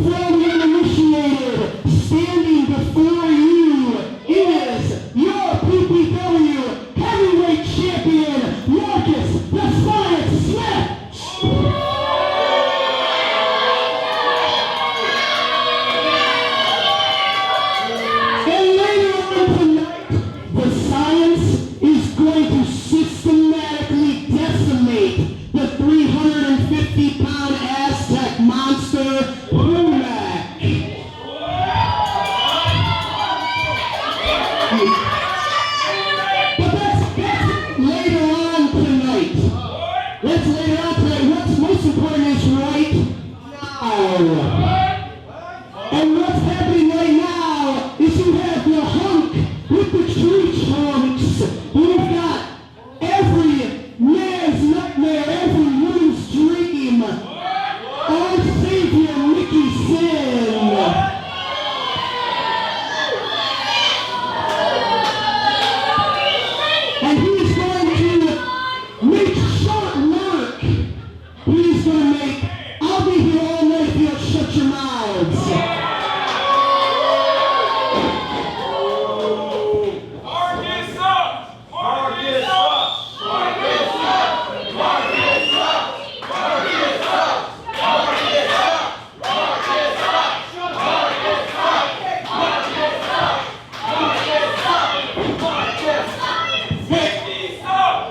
from the initiated, standing before you is your PPW heavyweight champion, Marcus the Science Smith. And later on tonight, the Science is going to systematically decimate the 350-pound Aztec monster, Humac. But that's later on tonight. That's later on tonight. What's most important is right now. And what's happening right now is you have the hunk with the tree trunks. We've got every man's nightmare, every woman's dream. Our savior, Mickey Sinn. And he's going to make short work. He's going to make, I'll be here all night if you'll shut your mouths.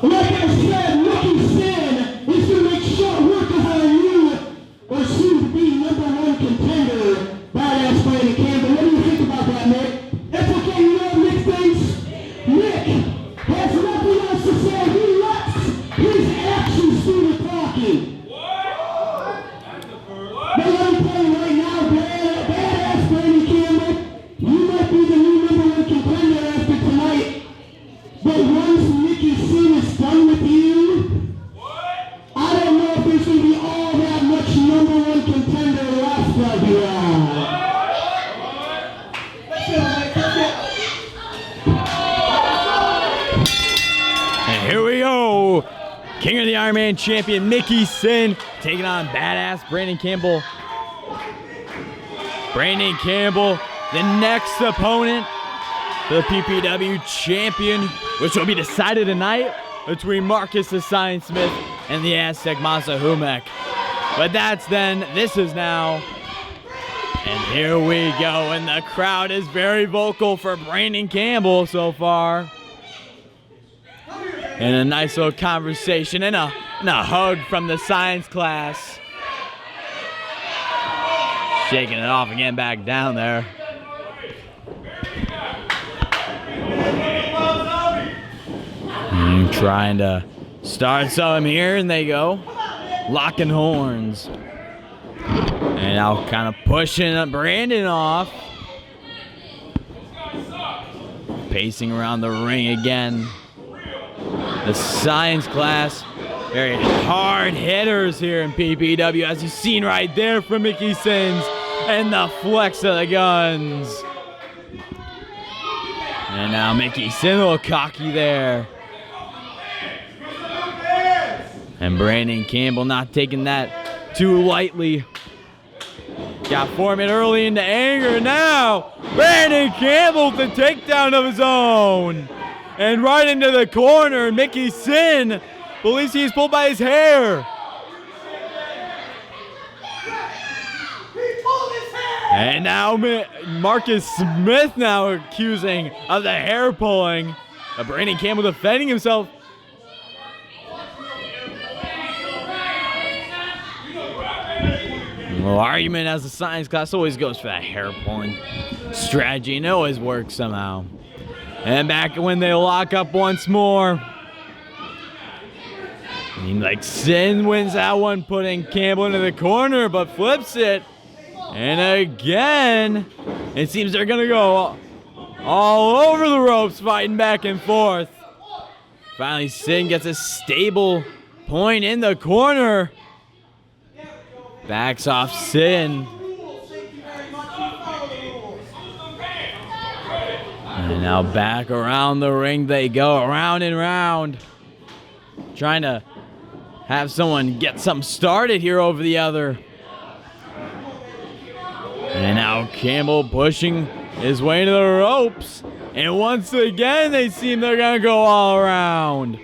Like I said, Mickey Sinn is going to make short work of our new, or soon-to-be #1 contender, Badass Branden Campbell. What do you think about that, Nick? That's okay, you know what Nick thinks? Nick has nothing else to say. He lets his actions do the talking. But let me tell you right now, Badass Branden Campbell, you might be the new #1 contender after tonight. But once Mickey Sinn is done with you, I don't know if there's going to be all that much #1 contender left of you. And here we go. King of the Iron Man champion Mickey Sinn taking on Badass Branden Campbell. Branden Campbell, the next opponent, the PPW champion, which will be decided tonight between Marcus the Science Smith and the Aztec monster Humac. But that's then, this is now. And here we go, and the crowd is very vocal for Branden Campbell so far. And a nice little conversation and a hug from the science class. Shaking it off and getting back down there. And trying to start some here, and they go. Locking horns. And now kind of pushing Branden off. Pacing around the ring again. The science class, very hard hitters here in PPW, as you've seen right there from Mickey Sinn's, and the flex of the guns. And now Mickey Sinn, a little cocky there. And Branden Campbell not taking that too lightly. Got Foreman early into anger. Now, Branden Campbell with the takedown of his own. And right into the corner, Mickey Sinn believes he's pulled by his hair. And now Marcus Smith now accusing of the hair pulling. But Branden Campbell defending himself. Well, argument as the science class always goes for that hair pulling strategy, and it always works somehow. And back when they lock up once more. Like Sinn wins that one, putting Campbell into the corner, but flips it. And again, it seems they're going to go all over the ropes, fighting back and forth. Finally, Sinn gets a stable point in the corner. Backs off Sinn. And now back around the ring they go, around and round. Trying to have someone get something started here over the other. Campbell pushing his way to the ropes. And once again, they seem they're going to go all around.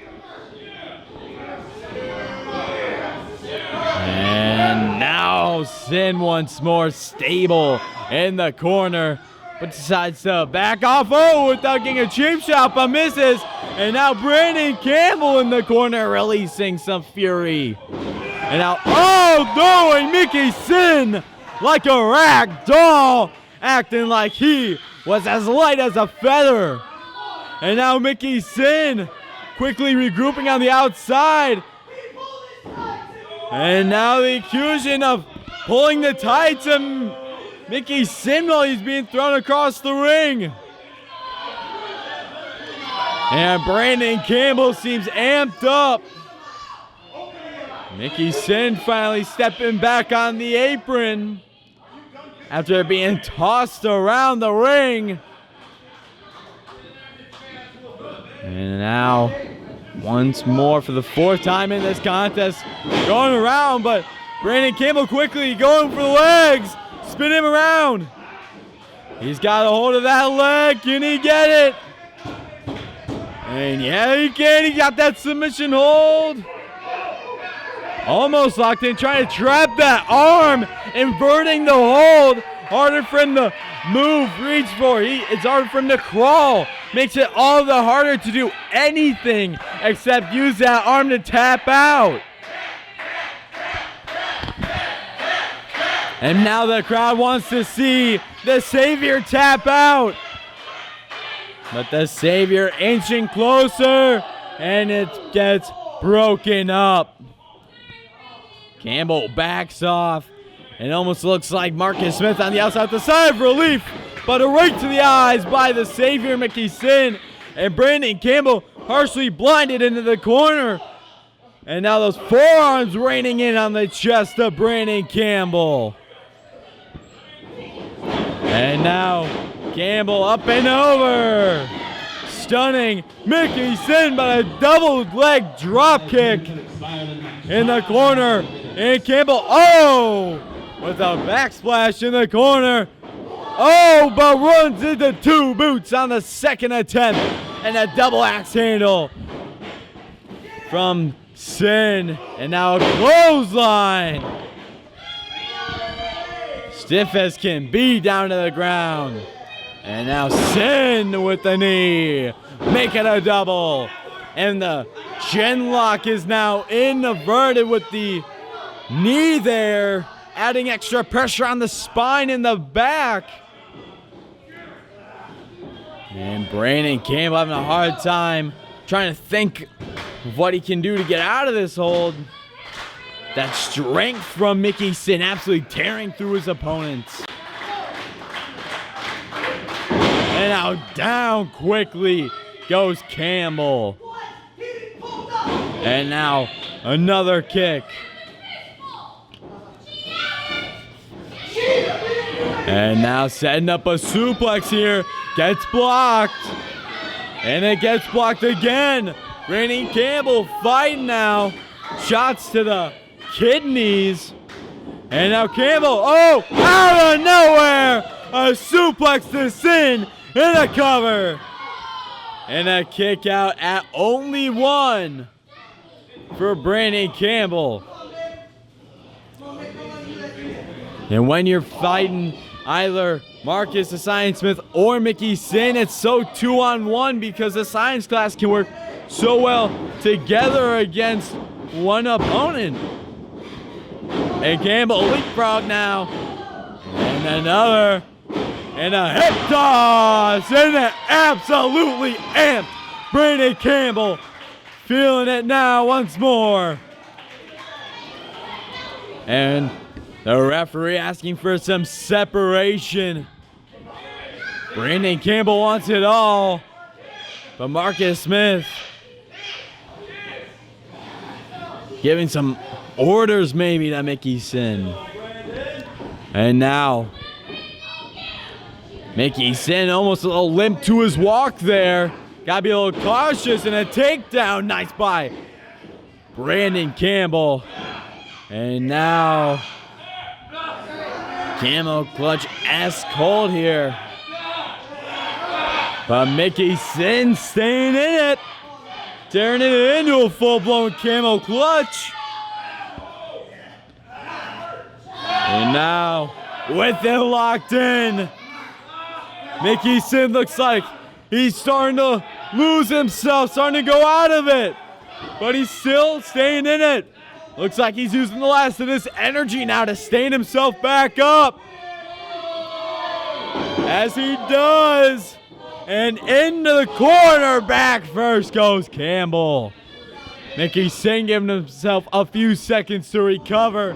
And now Sinn once more stable in the corner, but decides to back off without getting a cheap shot, but misses. And now Branden Campbell in the corner releasing some fury. And now, and Mickey Sinn like a rag doll, acting like he was as light as a feather. And now Mickey Sinn quickly regrouping on the outside. And now the accusation of pulling the tights of Mickey Sinn while he's being thrown across the ring. And Branden Campbell seems amped up. Mickey Sinn finally stepping back on the apron after being tossed around the ring. And now, once more for the 4th time in this contest, going around, but Branden Campbell quickly going for the legs, spin him around. He's got a hold of that leg. Can he get it? And yeah, he can. He got that submission hold. Almost locked in, trying to trap that arm, inverting the hold. Harder for him to move, reach for. It's harder for him to crawl. Makes it all the harder to do anything except use that arm to tap out. And now the crowd wants to see the Savior tap out. But the Savior inching closer, and it gets broken up. Campbell backs off. It almost looks like Marcus Smith on the outside with a sigh of relief, but a right to the eyes by the Savior, Mickey Sinn. And Branden Campbell harshly blinded into the corner. And now those forearms raining in on the chest of Branden Campbell. And now Campbell up and over. Stunning Mickey Sinn by a double leg drop kick in the corner. And Campbell, with a backsplash in the corner. But runs into 2 boots on the 2nd attempt. And a double axe handle from Sinn. And now a clothesline. Stiff as can be down to the ground. And now Sinn with the knee. Make it a double. And the chin lock is now inverted with the knee there, adding extra pressure on the spine and the back. And Branden Campbell having a hard time trying to think of what he can do to get out of this hold. That strength from Mickey Sinn absolutely tearing through his opponents. And now down quickly goes Campbell. And now another kick. And now setting up a suplex here. Gets blocked. And it gets blocked again. Branden Campbell fighting now. Shots to the kidneys. And now Campbell, out of nowhere, a suplex to Sinn in a cover. And a kick out at only 1 for Branden Campbell. And when you're fighting either Marcus the Science Smith or Mickey Sinn, it's so 2-on-1 because the science class can work so well together against one opponent. And Campbell leapfrog now. And another. And a hip toss. And an absolutely amped Branden Campbell. Feeling it now once more. And the referee asking for some separation. Branden Campbell wants it all. But Marcus Smith giving some orders maybe to Mickey Sinn. And now Mickey Sinn almost a little limp to his walk there. Gotta be a little cautious, and a takedown. Nice by Branden Campbell. And now Camel clutch S cold here. But Mickey Sinn staying in it. Turning it into a full-blown camel clutch. And now, with it locked in, Mickey Sinn looks like he's starting to lose himself, starting to go out of it. But he's still staying in it. Looks like he's using the last of this energy now to stand himself back up. As he does. And into the corner, back first goes Campbell. Mickey Sinn giving himself a few seconds to recover,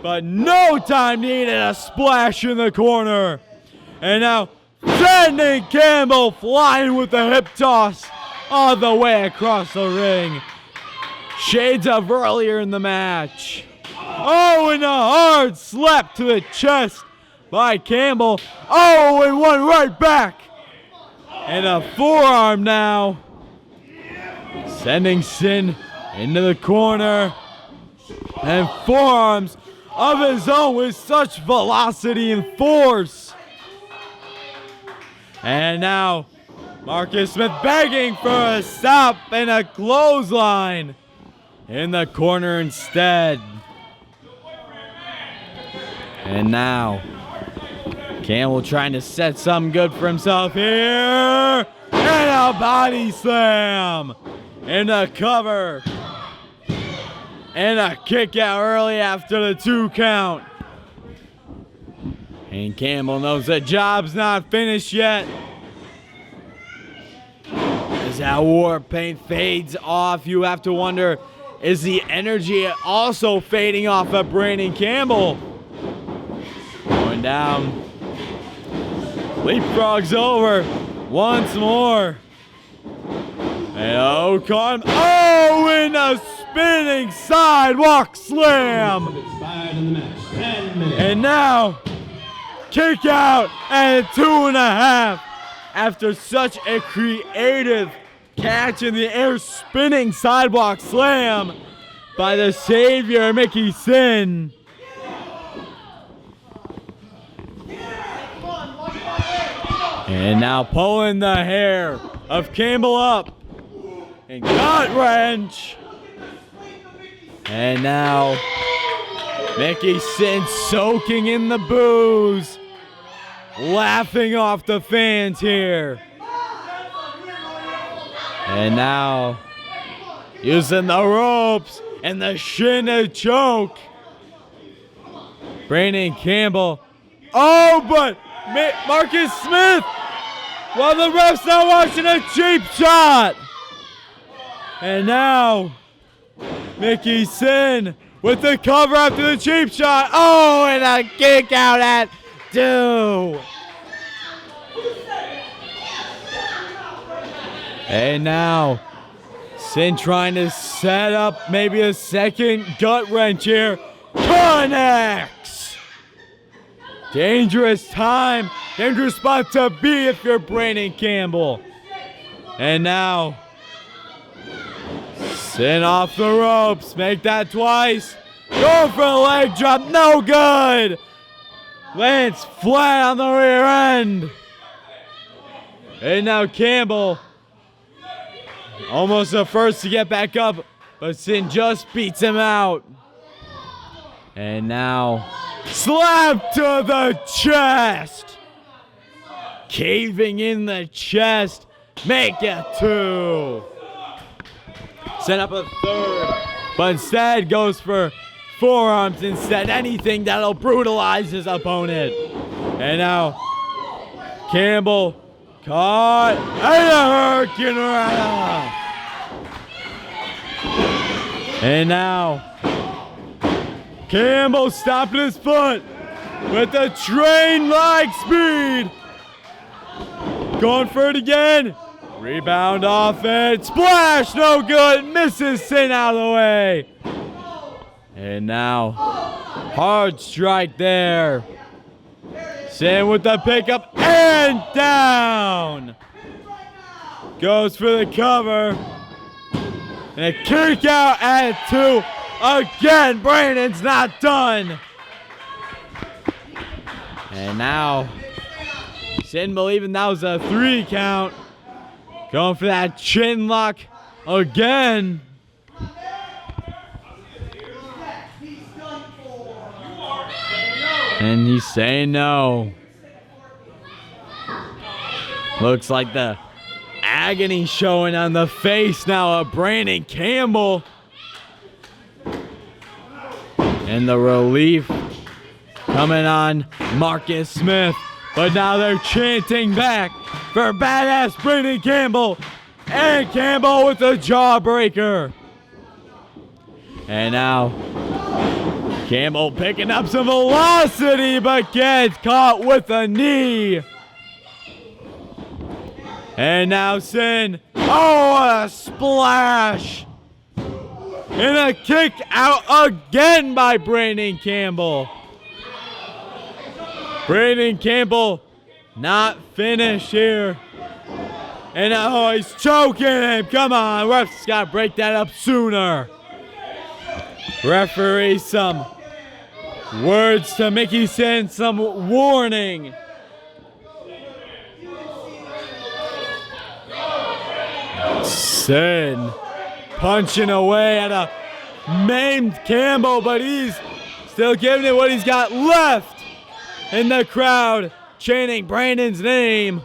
but no time needed, a splash in the corner. And now sending Campbell flying with the hip toss all the way across the ring. Shades of earlier in the match. Oh, and a hard slap to the chest by Campbell. Oh, and one right back. And a forearm now. Sending Sinn into the corner. And forearms of his own with such velocity and force. And now Marcus Smith begging for a stop and a clothesline in the corner instead. And now Campbell trying to set something good for himself here. And a body slam. And a cover. And a kick out early after the 2 count. And Campbell knows the job's not finished yet. As that war paint fades off, you have to wonder, is the energy also fading off of Branden Campbell? Going down. Leapfrogs over once more. And and a spinning sidewalk slam. And now, kick out at 2.5 after such a creative catch in the air spinning sidewalk slam by the savior Mickey Sinn. And now pulling the hair of Campbell up. And gut wrench. And now Mickey Sinn soaking in the booze. Laughing off the fans here. And now using the ropes and the shin to choke. Branden Campbell. Oh, but Marcus Smith, while the ref's not watching, a cheap shot. And now Mickey Sinn with the cover after the cheap shot. Oh, and a kick out at 2. And now Sinn trying to set up maybe a second gut wrench here. Connects. Dangerous time. Dangerous spot to be if you're Branden Campbell. And now Sinn off the ropes. Make that twice. Go for a leg drop. No good. Lands flat on the rear end. And now Campbell. Almost the first to get back up. But Sinn just beats him out. And now slap to the chest. Caving in the chest. Make it 2. Set up a third, but instead goes for forearms instead. Anything that'll brutalize his opponent. And now Campbell caught and a hurricane rana. And now Campbell stopping his foot with a train-like speed. Going for it again. Rebound off it. Splash, no good. Misses Sinn out of the way. And now, hard strike there. Sinn with the pickup and down. Goes for the cover. And a kick out at 2. Again, Branden's not done. And now, Sinn believing that was a 3 count. Going for that chin lock again. And he's saying no. Looks like the agony showing on the face now of Branden Campbell. And the relief coming on Marcus Smith. But now they're chanting back for badass Branden Campbell. And Campbell with the jawbreaker. And now Campbell picking up some velocity, but gets caught with a knee. And now Sinn. Oh, a splash. And a kick out again by Branden Campbell. Branden Campbell not finished here. And oh, he's choking him. Come on, ref's got to break that up sooner. Referee, some words to Mickey Sinn, some warning. Sinn punching away at a maimed Campbell, but he's still giving it what he's got left. In the crowd chanting Branden's name.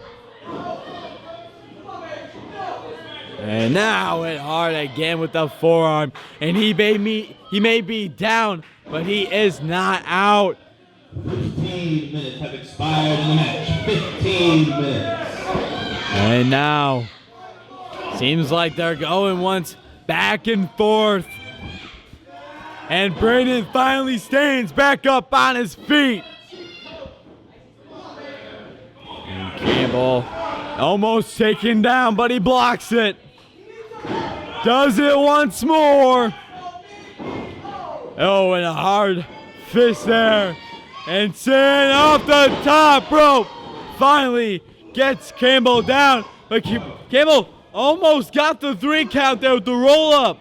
And now it hard again with the forearm. And he may be down, but he is not out. 15 minutes have expired in the match. 15 minutes. And now, seems like they're going once back and forth. And Branden finally stands back up on his feet. And Campbell almost taken down, but he blocks it. Does it once more. Oh, and a hard fist there. And Sinn off the top rope. Finally gets Campbell down. But Campbell almost got the 3 count there with the roll up.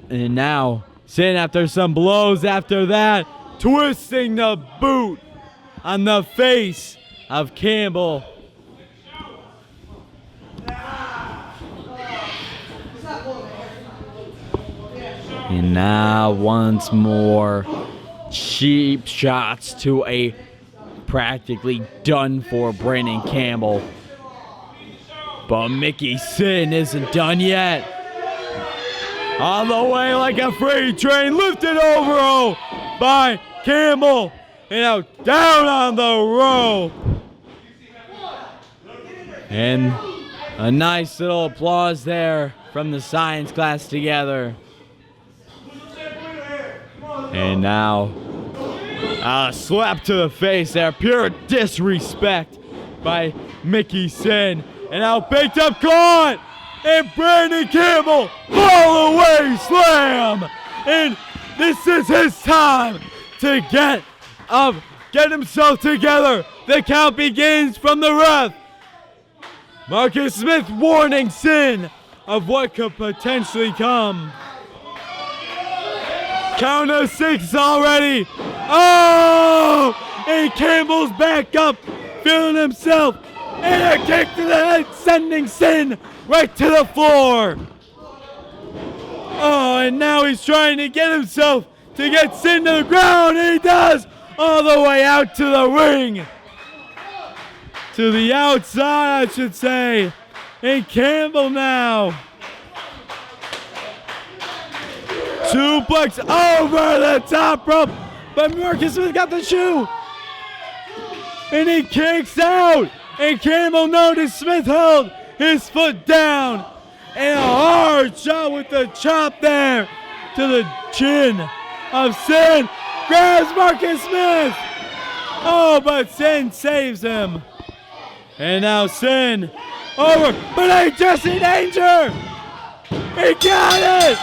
And now Sinn, after some blows after that, twisting the boot on the face of Campbell. And now once more, cheap shots to a practically done for Branden Campbell. But Mickey Sinn isn't done yet. On the way like a freight train, lifted over by Campbell. And now down on the rope. And a nice little applause there from the science class together. And now a slap to the face there. Pure disrespect by Mickey Sinn. And now picked up, caught. And Branden Campbell, fall away slam. And this is his time to get himself together. The count begins from the ref. Marcus Smith warning Sinn of what could potentially come. Count of 6 already. Oh! And Campbell's back up, feeling himself. And a kick to the head, sending Sinn right to the floor. Oh, and now he's trying to get himself to get Sinn to the ground. And he does, all the way out to the ring. To the outside, I should say. And Campbell now. Suplex over the top rope. But Marcus Smith got the shoe. And he kicks out. And Campbell noticed Smith held his foot down. And a hard shot with the chop there to the chin of Sinn. Grabs Marcus Smith. Oh, but Sinn saves him. And now Sinn over. But ain't just in danger. He got it.